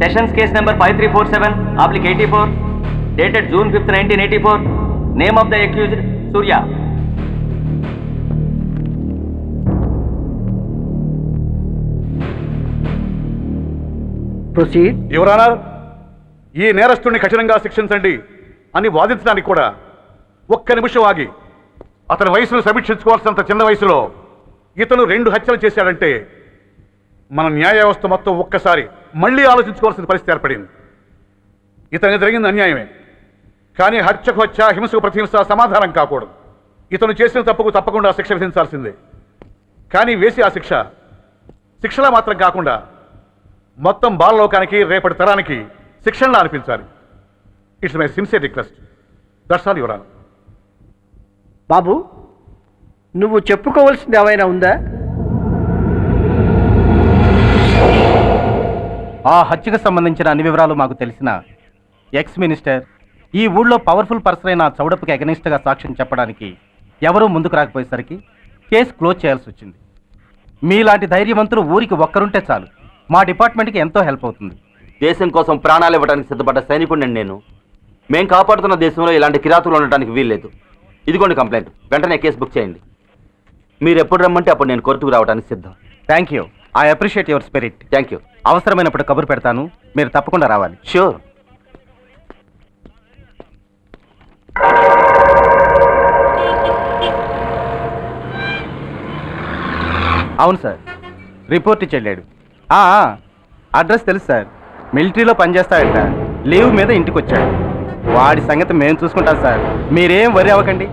Sessions case number 5347/84, dated June 5th, 1984. Name of the accused, Surya. Proceed. Your honour, ఈ నేరస్తుడిని కఠినంగా శిక్షించండి అని వాదించడానికి కూడా ఒక్క నిమిషం ఆగి అతని వయసును సమీక్షించుకోవాల్సినంత చిన్న వయసులో ఇతను 2 హత్యలు చేశాడంటే మన న్యాయ వ్యవస్థ మొత్తం ఒక్కసారి మళ్ళీ ఆలోచించుకోవాల్సిన పరిస్థితి ఏర్పడింది. ఇతనికి జరిగింది అన్యాయమే, కానీ హత్యకు హత్య, హింసకు ప్రతిహింస సమాధానం కాకూడదు. ఇతను చేసిన తప్పుకు తప్పకుండా శిక్ష విధించాల్సిందే. కానీ వేసి ఆ శిక్షలా మాత్రం కాకుండా మొత్తం బాలలోకానికి, రేపటి తరానికి శిక్షణలా అనిపించాలి. It's my sincere request. That's all your honour. బాబు, నువ్వు చెప్పుకోవాల్సింది ఏమైనా ఉందా? ఆ హత్యకు సంబంధించిన అన్ని వివరాలు మాకు తెలిసిన ఎక్స్ మినిస్టర్ ఈ ఊళ్ళో పవర్ఫుల్ పర్సన్ అయిన చౌడప్పకి అగెనిస్ట్గా సాక్ష్యం చెప్పడానికి ఎవరూ ముందుకు రాకపోయేసరికి కేసు క్లోజ్ చేయాల్సి వచ్చింది. మీలాంటి ధైర్యవంతులు ఊరికి ఒక్కరుంటే చాలు, మా డిపార్ట్మెంట్కి ఎంతో హెల్ప్ అవుతుంది. దేశం కోసం ప్రాణాలు ఇవ్వడానికి సిద్ధపడ్డ సైనికుడిని నేను. మేం కాపాడుతున్న దేశంలో ఇలాంటి కిరాతులు ఉండటానికి వీల్లేదు. ఇదిగోండి కంప్లైంట్, వెంటనే కేసు బుక్ చేయండి. మీరు ఎప్పుడు రమ్మంటే అప్పుడు నేను కోర్టుకు రావడానికి సిద్ధం. Thank you, I appreciate your spirit. Thank you. అవసరమైనప్పుడు కబురు పెడతాను, మీరు తప్పకుండా రావాలి. షూర్. అవును సార్, రిపోర్ట్ ఇచ్చి వెళ్ళాడు. అడ్రస్ తెలుసు సార్, మిలిటరీలో పనిచేస్తాడంట, లీవ్ మీద ఇంటికి వచ్చాడు. వాడి సంగతి మేము చూసుకుంటాం సార్, మీరేం వరి అవ్వకండి.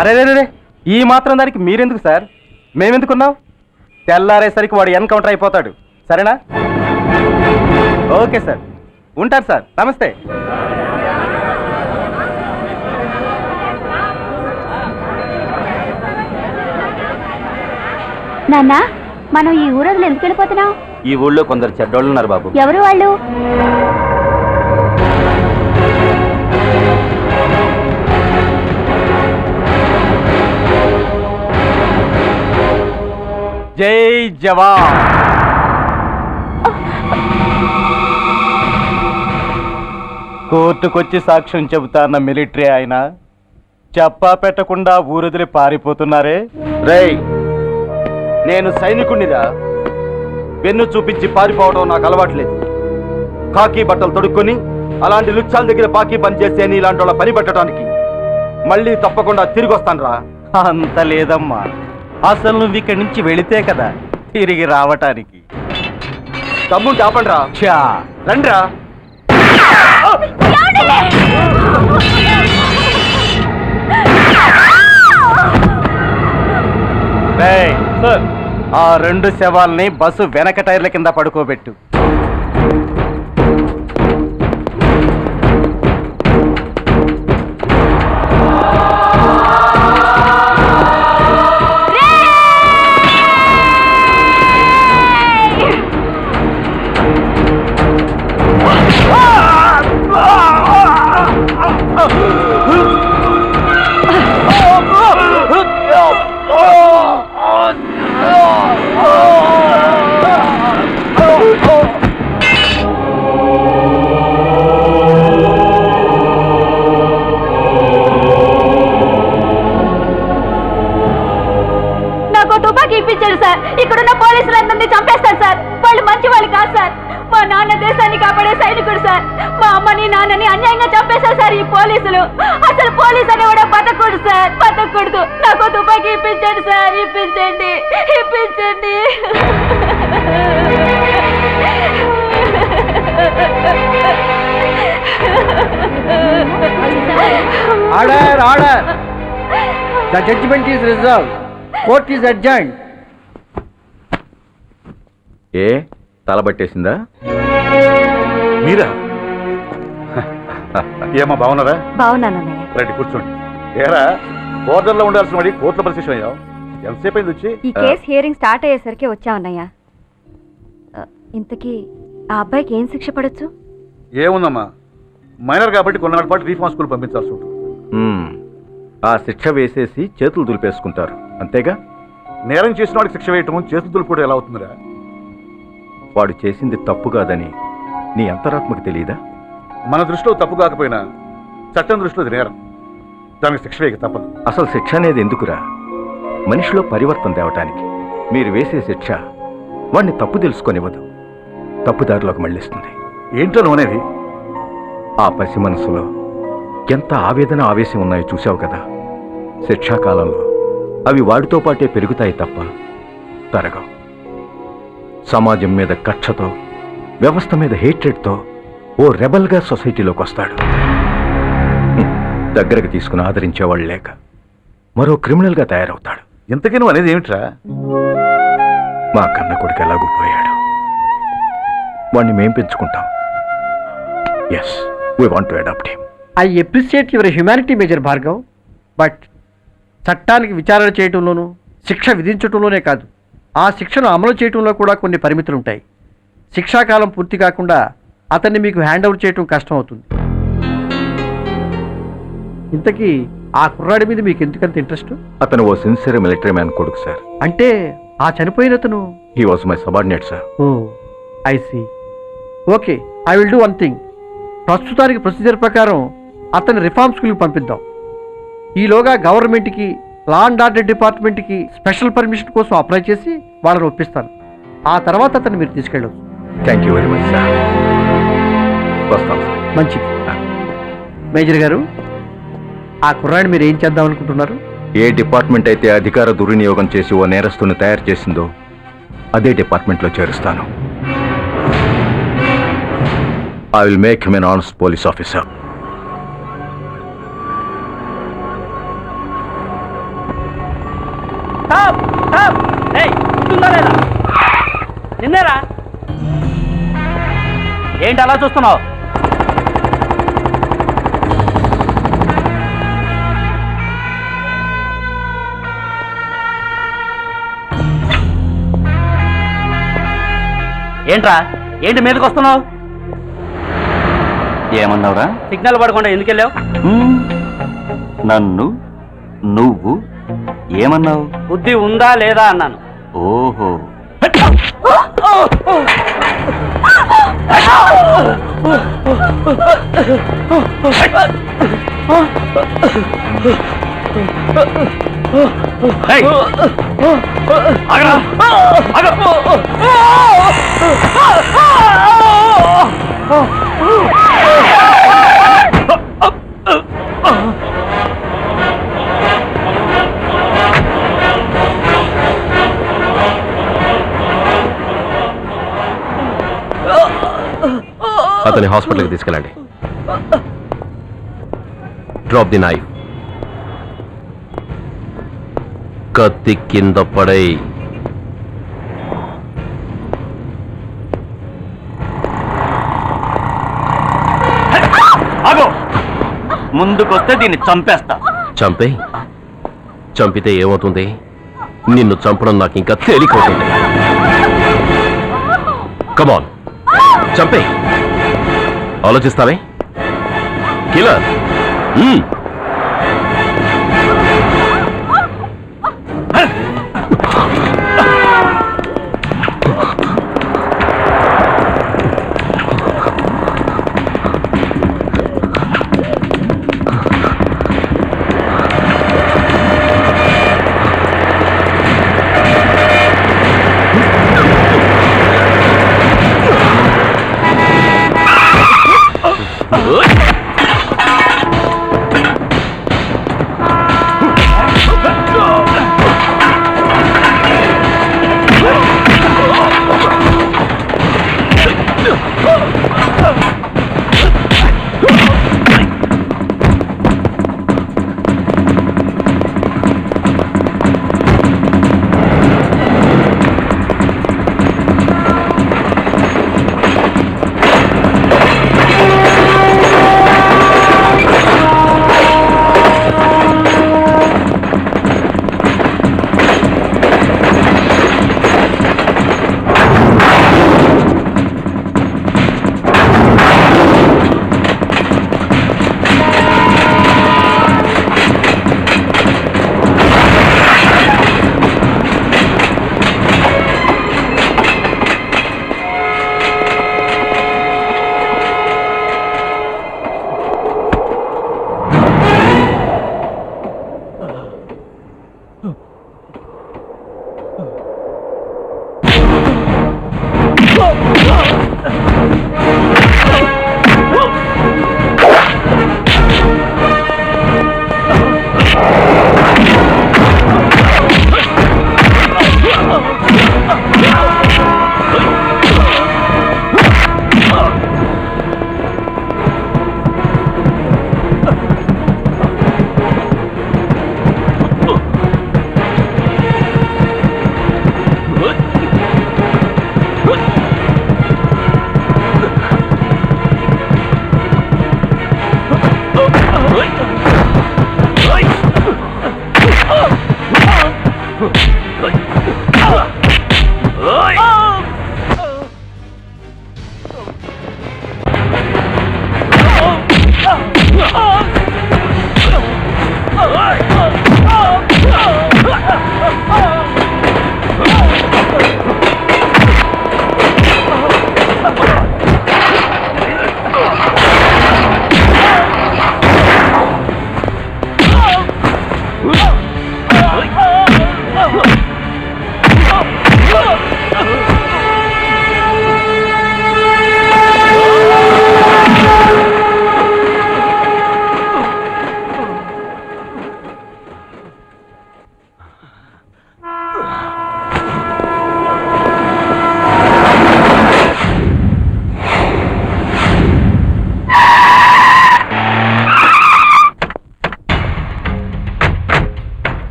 అరే ఈ మాత్రం దానికి మీరెందుకు సార్, మేమెందుకున్నాం? తెల్లారేసరికి వాడు ఎన్కౌంటర్ అయిపోతాడు, సరేనా? ఓకే సార్, ఉంటారు సార్, నమస్తే. నాన్న, మనం ఈ ఊరొదిలి ఎందుకు వెళ్ళిపోతున్నాం? ఈ ఊళ్ళో కొందరు చెడ్డోళ్ళు ఉన్నారు బాబు. ఎవరు వాళ్ళు? జై జవాన్. కోర్టుకొచ్చి సాక్ష్యం చెబుతా అన్న మిలిటరీ ఆయన చెప్పా పెట్టకుండా ఊరొదిలి పారిపోతున్నారే. రేయ్, నేను సైనికుడినిరా. వెన్ను చూపించి పారిపోవడం నాకు అలవాట్లేదు. కాకి బట్టలు తొడుక్కొని అలాంటి లుచ్చాల దగ్గర బాకీ పని చేస్తే ఇలాంటి వాళ్ళ పని పెట్టడానికి మళ్ళీ తప్పకుండా తిరిగి వస్తాను రా. అంత లేదమ్మా, అసలు నువ్వు ఇక్కడి నుంచి వెళితే కదా తిరిగి రావటానికి. తమ్ముంటే ఆపండి రా. రండిరా. ఆ 2 శవాల్ని బస్సు వెనక టైర్ల కింద పడుకోబెట్టు. ఇక్కడున్న పోలీసులందరినీ చంపేస్తారు సార్. వాళ్ళు మంచి వాళ్ళు కాదు సార్. మా నాన్న దేశాన్ని కాపాడే సైనికుడు సార్. మా అమ్మని నాన్నని అన్యాయంగా చంపేశారు సార్ ఈ పోలీసులు. అసలు పోలీసు అని కూడా బతకూడదు సార్, బతకూడదు. నాకు తుపాకీ ఇప్పించండి సార్, ఇప్పించండి, ఇప్పించండి. Order, order. The judgement is reserved. Court is adjourned. ఏ తలబట్టేసిందా? మీరా? ఏమా బాగున్నారా? బాగున్నానన్నయ్య. రండి కూర్చోండి. ఏరా, బోర్డర్లో ఉండాల్సిన వాడి కోర్టులో పరిశీలన అయ్యావు. ఎంతసేపు అయింది వచ్చి? ఈ కేసు హియరింగ్ స్టార్ట్ అయ్యేసరికి వచ్చామన్నయ్య. ఇంతకీ ఆ అబ్బాయికి ఏం శిక్ష పడొచ్చు? ఏముందమ్మా, మైనర్ కాబట్టి కొన్నాళ్ళ పాటు రీఫార్మ్ స్కూల్ పంపించాల్సి ఉంటుంది. ఆ శిక్ష వేసేసి చేతులు దులిపేసుకుంటారు, అంతేగా? నేరం చేసిన వాడికి శిక్ష వేయటం, చేతులు దులుపుకోవడం ఎలా అవుతుందిరా? వాడు చేసింది తప్పు కాదని నీ అంతరాత్మకు తెలియదా? మన దృష్టిలో తప్పు కాకపోయినా చట్టం దృష్టిలో అది నేరం. దానికి శిక్ష వేయక తప్పదు. అసలు శిక్ష అనేది ఎందుకురా? మనిషిలో పరివర్తన తేవటానికి. మీరు వేసే శిక్ష వాడిని తప్పు తెలుసుకొనివ్వదు, తప్పుదారిలోకి మళ్ళిస్తుంది. ఏంటో నువ్వు అనేది? ఆ పసి మనసులో ఎంత ఆవేదన ఆవేశం ఉన్నాయో చూసావు కదా. శిక్షాకాలంలో అవి వాడితో పాటే పెరుగుతాయి తప్ప తరగవు. సమాజం మీద కక్షతో, వ్యవస్థ మీద హేట్రెడ్తో ఓ రెబల్గా సొసైటీలోకి వస్తాడు. దగ్గరకు తీసుకుని ఆదరించేవాళ్ళు లేక మరో క్రిమినల్గా తయారవుతాడు. ఇంతకీ నువ్వు అనేది ఏమిట్రా? మా కన్న కొడుకు ఎలాగూ పోయాడు, వాణ్ణి మేం పెంచుకుంటాం. Yes, we want to adopt him. I appreciate your humanity major Bhargav, but చట్టానికి విచారణ చేయటంలోనూ శిక్ష విధించటంలోనే కాదు, ఆ శిక్షను అమలు చేయటంలో కూడా కొన్ని పరిమితులు ఉంటాయి. శిక్షాకాలం పూర్తి కాకుండా అతన్ని మీకు హ్యాండ్ ఓవర్ చేయటం కష్టం అవుతుంది. ఇంతకీ ఆ కుర్రాడి మీద మీకు ఎందుకంత ఇంట్రెస్ట్? అతను ఓ సిన్సియర్ మిలిటరీ మ్యాన్ కొడుకు సార్. అంటే ఆ చనిపోయిన అతను? He was my subordinate sir. Oh I see. Okay, I will do one thing. ప్రస్తుతానికి ప్రొసీజర్ ప్రకారం అతన్ని రిఫార్మ్ స్కూల్కి పంపిద్దాం. ఈలోగా గవర్నమెంట్కి, లా అండ్ ఆర్డర్ డిపార్ట్మెంట్కి స్పెషల్ పర్మిషన్ కోసం అప్లై చేసి వాళ్ళని ఒప్పిస్తాను. ఆ తర్వాత అతన్ని మీరు తీసుకెళ్ళవచ్చు. Thank you very much sir. వస్తాం సార్. మంచిది. మేజర్ గారు, ఆ కుర్రాడిని మీరు ఏం చేద్దాం అనుకుంటున్నారు? ఏ డిపార్ట్మెంట్ అయితే అధికార దుర్వినియోగం చేసి ఓ నేరస్తుని తయారు చేసిందో అదే డిపార్ట్మెంట్లో చేరుస్తాను. I will make him an honest police officer. నిన్నేరా? ఏంటి అలా చూస్తున్నావు? ఏంట్రా, ఏంటి మీదకి వస్తున్నావు? ఏమన్నావురా? సిగ్నల్ పడకుండా ఎందుకు వెళ్ళావు? నన్ను నువ్వు ఏమన్నావు? బుద్ధి ఉందా లేదా అన్నాను. ఓహో, అతని హాస్పిటల్కి తీసుకెళ్ళండి. Drop the knife. కత్తి కింద పడై. ముందుకొస్తే దీన్ని చంపేస్తా. చంపే. చంపితే ఏమవుతుంది? నిన్ను చంపడం నాకు ఇంకా తేలికవుతుంది. కమాన్, చంపే. ఆలోచిస్తావే కిల్లర్?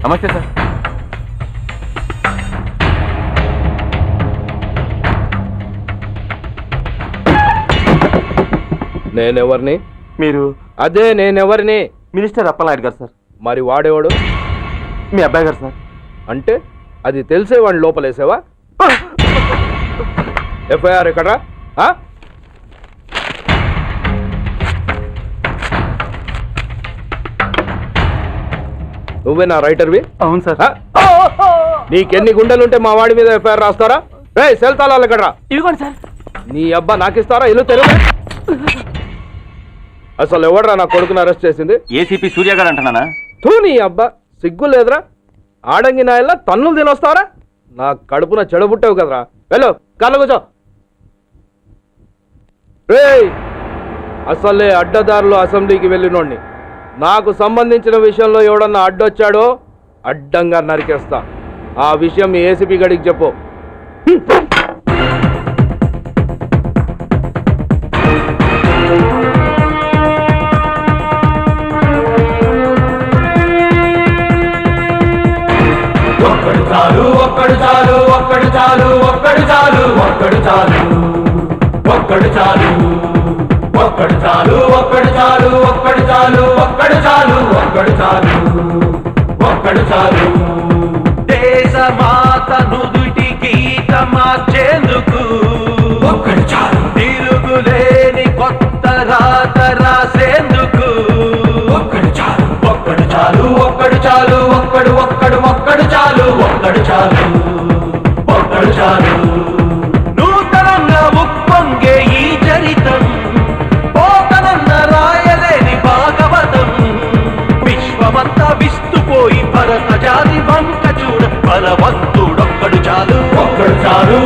నమస్తే సార్. నేనెవరిని? మీరు అదే నేనెవరిని? మినిస్టర్ అప్పలనాయుడు గారు సార్. మరి వాడేవాడు? మీ అబ్బాయి గారు సార్. అంటే అది తెలిసే వాడిని లోపలేసావా? ఎఫ్ఐఆర్ ఎక్కడ్రా? నువ్వే నా రైటర్వి? అవును సార్. నీకెన్ని గుండెలుంటే మా వాడి మీద ఎఫ్ఐఆర్ రాస్తారా? రే సెల్ తాళాలు ఎక్కడ్రా? ఇదిగోండి సార్. నీ అబ్బా నాకిస్తారా? ఇల్లు తెలుగు. అసలు ఎవడరా నా కొడుకుని అరెస్ట్ చేసింది? ఏసీపీ సూర్య గారు అంటున్నానా? తూ నీ అబ్బా సిగ్గు లేదురా? ఆడంగి నాయల్లా తన్నులు తినొస్తారా? నా కడుపున చెడబుట్టావు కదరా. వెళ్ళు కాళ్ళు కూర్చో. రేయ్ అసలే అడ్డదారులు అసెంబ్లీకి వెళ్ళినోడిని. నాకు సంబంధించిన విషయంలో ఎవడన్నా అడ్డొచ్చాడో అడ్డంగా నరికేస్తా. ఆ విషయం మీ ఏసీపీ గడికి చెప్పు. ఒక్కడు చాలు ఒక్కడు చాలు ఒక్కడు చాలు ఒక్కడు చాలు ఒక్కడు చాలు ఒక్కడు చాలు ఒక్కడు చాలు ఒక్కడు చాలు ఒక్కడు చాలు ఒక్కడు చాలు ఒక్కడు చాలు ఒక్కడు చాలు దేశమాత నుదుటి గీత మార్చేందుకు ఒక్కడు చాలు తిరుగులేని కొత్త రాత రాసేందుకు ఒక్కడు చాలు ఒక్కడు చాలు ఒక్కడు చాలు ఒక్కడు ఒక్కడు ఒక్కడు చాలు ఒక్కడు చాలు ఒక్కడు చాలు నూతనంగా ఉప్పొంగే ఈ చరితం పోతనన్న రాయలేని భాగవతం విశ్వమంతా విస్తుపోయి భరత జాతి వంక చూడ బలవంతుడొక్కడు చాలు ఒక్కడు చాలు